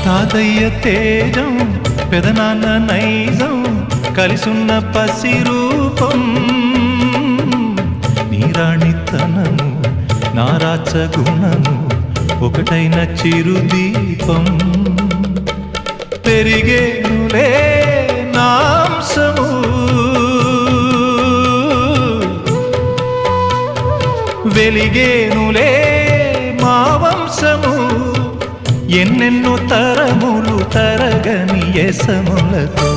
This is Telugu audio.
తాతయ్య తేజం పెదనాన్న నైజం కలిసున్న పసి రూపం నీరాణితనము నారాచ గుణము ఒకటైన చిరుదీపం పెరిగేనులే నాంసము వెలిగేనులే మా వంశము ఎన్నెన్నో తరములు తరగని యసములతో